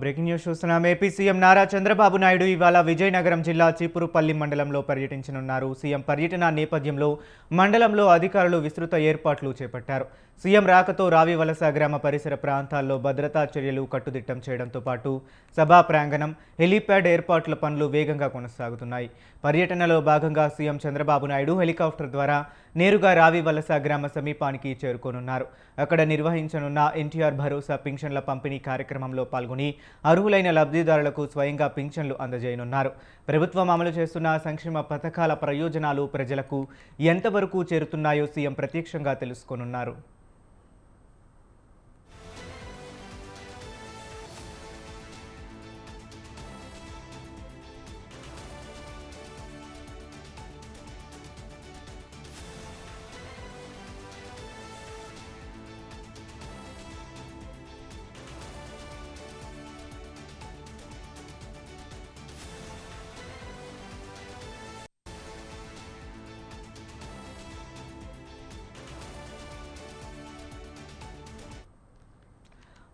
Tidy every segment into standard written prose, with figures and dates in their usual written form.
Breaking news చూస్తున్నాం. AP CM Nara Chandrababu Naidu ఇవాళ విజయనగరం జిల్లా చీపురుపల్లి మండలంలో పర్యటించనున్నారు. సీఎం పర్యటన నేపథ్యంలో మండలంలో అధికారులు విస్తృత ఏర్పాట్లు చేపట్టారు. సీఎం రాకతో రావివలస గ్రామ పరిసర ప్రాంతాల్లో భద్రతా చర్యలు కట్టుదిట్టం చేయడంతో పాటు సభా ప్రాంగణం, హెలీప్యాడ్ ఏర్పాట్ల పనులు వేగంగా కొనసాగుతున్నాయి. పర్యటనలో భాగంగా సీఎం చంద్రబాబు నాయుడు హెలికాప్టర్ ద్వారా నేరుగా రావివలస గ్రామ సమీపానికి చేరుకోనున్నారు. అక్కడ నిర్వహించనున్న ఎన్టీఆర్ భరోసా పింఛన్ల పంపిణీ కార్యక్రమంలో పాల్గొని అర్హులైన లబ్ధిదారులకు స్వయంగా పింఛన్లు అందజేయనున్నారు. ప్రభుత్వం అమలు చేస్తున్న సంక్షేమ పథకాల ప్రయోజనాలు ప్రజలకు ఎంతవరకు చేరుతున్నాయో సీఎం ప్రత్యక్షంగా తెలుసుకోనున్నారు.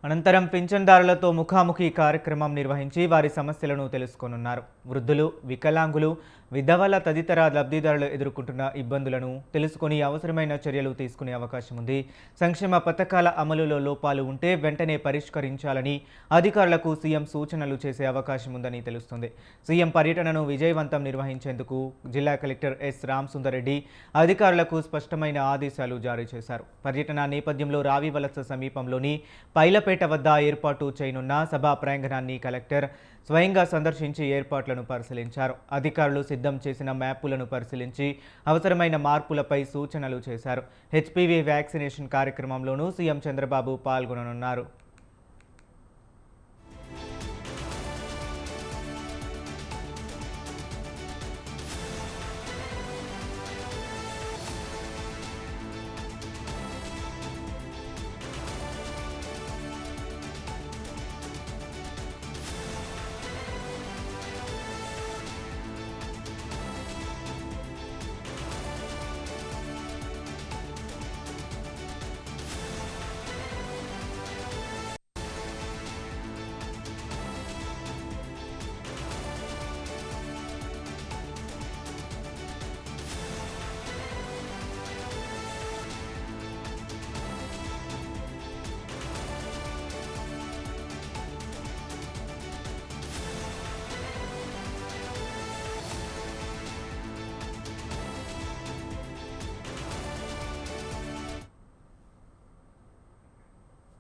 అనంతరం పింఛన్దారులతో ముఖాముఖి కార్యక్రమం నిర్వహించి వారి సమస్యలను తెలుసుకోనున్నారు. వృద్ధులు, వికలాంగులు, విధవల తదితర లబ్ధిదారులు ఎదుర్కొంటున్న ఇబ్బందులను తెలుసుకుని అవసరమైన చర్యలు తీసుకునే అవకాశం ఉంది. సంక్షేమ పథకాల అమలులో లోపాలు ఉంటే వెంటనే పరిష్కరించాలని అధికారులకు సీఎం సూచనలు చేసే అవకాశం ఉందని తెలుస్తుంది. సీఎం పర్యటనను విజయవంతం నిర్వహించేందుకు జిల్లా కలెక్టర్ ఎస్ రామసుందర్ రెడ్డి అధికారులకు స్పష్టమైన ఆదేశాలు జారీ చేశారు. పర్యటన నేపథ్యంలో రావివలస సమీపంలోని పైలపేట వద్ద ఏర్పాటు చేయనున్న సభా ప్రాంగణాన్ని కలెక్టర్ స్వయంగా సందర్శించి ఏర్పాట్లను పరిశీలించారు. అధికారులు సిద్ధం చేసిన మ్యాపులను పరిశీలించి అవసరమైన మార్పులపై సూచనలు చేశారు. హెచ్పివి వ్యాక్సినేషన్ కార్యక్రమంలోనూ సీఎం చంద్రబాబు పాల్గొననున్నారు.